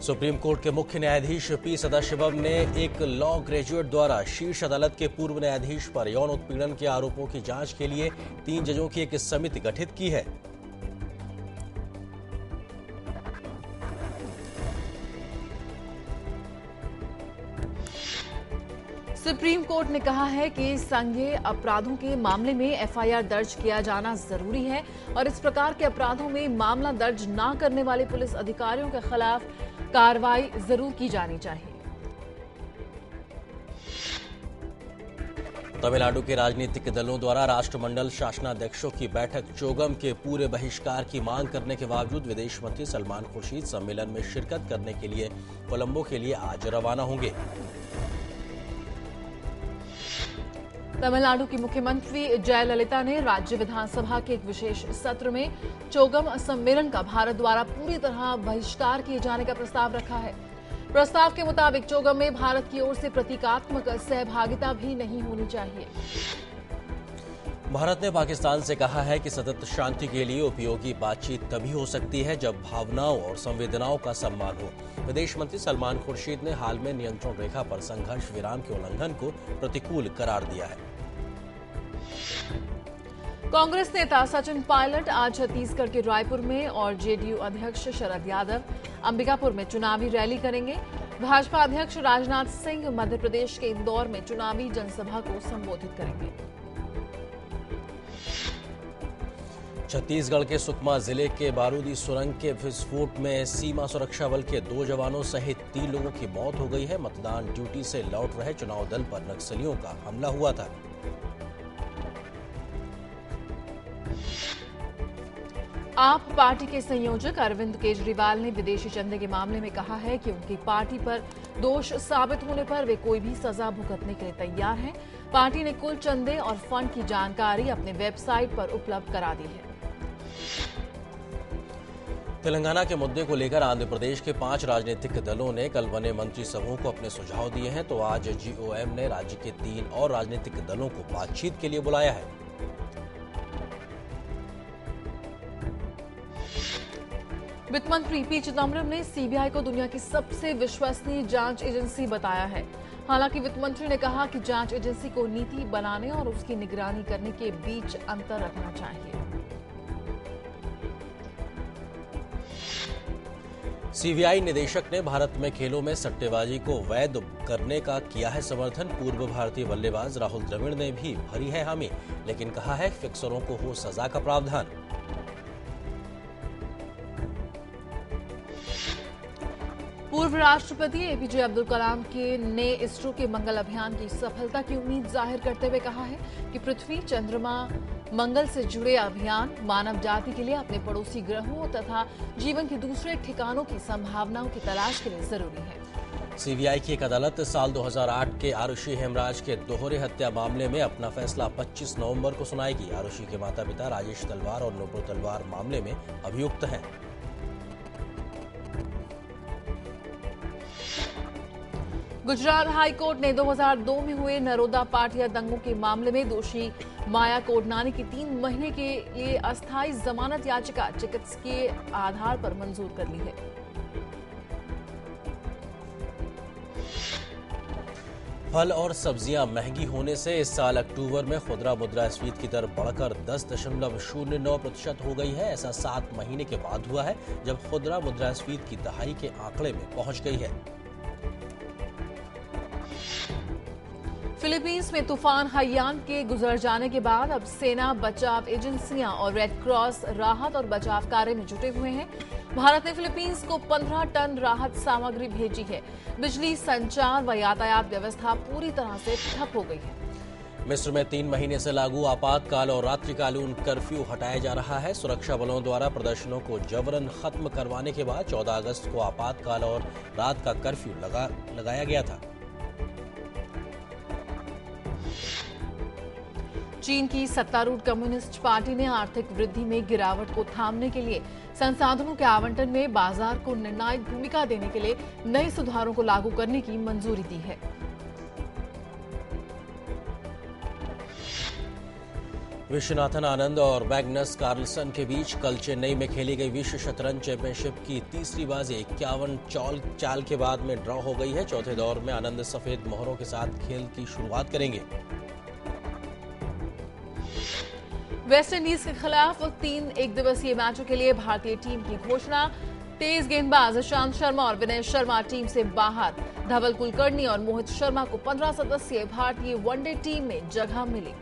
Supreme court के मुख्य न्यायाधीश पी सदाशिवम ने एक लॉ ग्रेजुएट द्वारा शीर्ष अदालत के पूर्व न्यायाधीश पर यौन उत्पीड़न के आरोपों की जांच के लिए 3 जजों की एक समिति गठित की है। सुप्रीम कोर्ट ने कहा है कि संज्ञेय अपराधों के मामले में एफआईआर दर्ज किया जाना जरूरी है और इस प्रकार के अपराधों में मामला दर्ज न करने वाले पुलिस अधिकारियों के खिलाफ कार्रवाई जरूर की जानी चाहिए। तमिलनाडु के राजनीतिक दलों द्वारा राष्ट्रमंडल शासनाध्यक्षों की बैठक चोगम के पूरे बहिष्कार की मांग करने के बावजूद विदेश मंत्री सलमान खुर्शीद सम्मेलन में शिरकत करने के लिए कोलंबो के लिए आज रवाना होंगे। तमिलनाडु की मुख्यमंत्री जयललिता ने राज्य विधानसभा के एक विशेष सत्र में चोगम सम्मेलन का भारत द्वारा पूरी तरह बहिष्कार किए जाने का प्रस्ताव रखा है। प्रस्ताव के मुताबिक चोगम में भारत की ओर से प्रतीकात्मक सहभागिता भी नहीं होनी चाहिए। भारत ने पाकिस्तान से कहा है कि सतत शांति के लिए उपयोगी बातचीत तभी हो सकती है जब भावनाओं और संवेदनाओं का सम्मान हो। विदेश मंत्री सलमान खुर्शीद ने हाल में नियंत्रण रेखा पर संघर्ष विराम के उल्लंघन को प्रतिकूल करार दिया है। कांग्रेस नेता सचिन पायलट आज छत्तीसगढ़ के रायपुर में और जेडीयू अध्यक्ष शरद यादव अंबिकापुर में चुनावी रैली करेंगे। भाजपा अध्यक्ष राजनाथ सिंह मध्य प्रदेश के इंदौर में चुनावी जनसभा को संबोधित करेंगे। छत्तीसगढ़ के सुकमा जिले के बारूदी सुरंग के विस्फोट में सीमा सुरक्षा बल के 2 जवानों सहित 3 लोगों की मौत हो गई है। मतदान ड्यूटी से लौट रहे चुनाव दल पर नक्सलियों का हमला हुआ था। आप पार्टी के संयोजक अरविंद केजरीवाल ने विदेशी चंदे के मामले में कहा है कि उनकी पार्टी पर दोष साबित होने पर वे कोई भी सजा भुगतने के लिए तैयार हैं। पार्टी ने कुल चंदे और फंड की जानकारी अपने वेबसाइट पर उपलब्ध करा दी है। तेलंगाना के मुद्दे को लेकर आंध्र प्रदेश के 5 राजनीतिक दलों ने कल बने मंत्री समूह को अपने सुझाव दिए हैं, तो आज जीओएम ने राज्य के 3 और राजनीतिक दलों को बातचीत के लिए बुलाया है। वित्त मंत्री पी चिदम्बरम ने सीबीआई को दुनिया की सबसे विश्वसनीय जांच एजेंसी बताया है। हालांकि वित्त मंत्री ने कहा कि जांच एजेंसी को नीति बनाने और उसकी निगरानी करने के बीच अंतर रखना चाहिए। सीबीआई निदेशक ने भारत में खेलों में सट्टेबाजी को वैध करने का किया है समर्थन। पूर्व भारतीय बल्लेबाज राहुल द्रविड़ ने भी भरी है हामी, लेकिन कहा है फिक्सरों को हो सजा का प्रावधान। पूर्व राष्ट्रपति एपीजे अब्दुल कलाम ने इसरो के मंगल अभियान की सफलता की उम्मीद जाहिर करते हुए कहा है कि पृथ्वी, चंद्रमा, मंगल से जुड़े अभियान मानव जाति के लिए अपने पड़ोसी ग्रहों तथा जीवन के दूसरे ठिकानों की संभावनाओं की तलाश के लिए जरूरी है। सीबीआई की एक अदालत साल 2008 के आरुषि हेमराज के दोहरे हत्या मामले में अपना फैसला 25 नवंबर को सुनाएगी। आरुषि के माता-पिता राजेश तलवार और नुपुर तलवार मामले में अभियुक्त हैं। गुजरात हाई कोर्ट ने 2002 में हुए नरोदा पाटिया दंगों के मामले में दोषी माया कोडनानी की 3 महीने के लिए अस्थायी जमानत याचिका चिकित्सकीय आधार पर मंजूर कर ली है। फल और सब्जियां महंगी होने से इस साल अक्टूबर में खुदरा मुद्रास्फीति की दर बढ़कर 10.09% हो गई है। ऐसा 7 महीने के बाद हुआ है जब खुदरा मुद्रास्फीति की दहाई के आंकड़े में पहुंच गई है। फिलीपींस में तूफान हयान के गुजर जाने के बाद अब सेना, बचाव एजेंसियां और रेड क्रॉस राहत और बचाव कार्य में जुटे हुए हैं। भारत ने फिलीपींस को 15 टन राहत सामग्री भेजी है। बिजली, संचार व यातायात व्यवस्था पूरी तरह से ठप हो गई है। मिस्र में 3 महीने से लागू आपातकाल और रात्रिकालीन कर्फ्यू हटाया जा रहा है। सुरक्षा बलों द्वारा प्रदर्शनों को जबरन खत्म करवाने के बाद 14 अगस्त को आपातकाल और रात का कर्फ्यू लगाया गया था। चीन की सत्तारूढ़ कम्युनिस्ट पार्टी ने आर्थिक वृद्धि में गिरावट को थामने के लिए संसाधनों के आवंटन में बाजार को निर्णायक भूमिका देने के लिए नए सुधारों को लागू करने की मंजूरी दी है। विश्वनाथन आनंद और मैग्नस कार्लसन के बीच कल चेन्नई में खेली गई विश्व शतरंज चैंपियनशिप की तीसरी बाजी 51 चाल के बाद में ड्रॉ हो गई है। चौथे दौर में आनंद सफेद मोहरों के साथ खेल की शुरुआत करेंगे। वेस्ट इंडीज के खिलाफ 3 एकदिवसीय मैचों के लिए भारतीय टीम की घोषणा। तेज गेंदबाज ईशांत शर्मा और विनय शर्मा टीम से बाहर। धवल कुलकर्णी और मोहित शर्मा को 15 सदस्यीय भारतीय वनडे टीम में जगह मिली।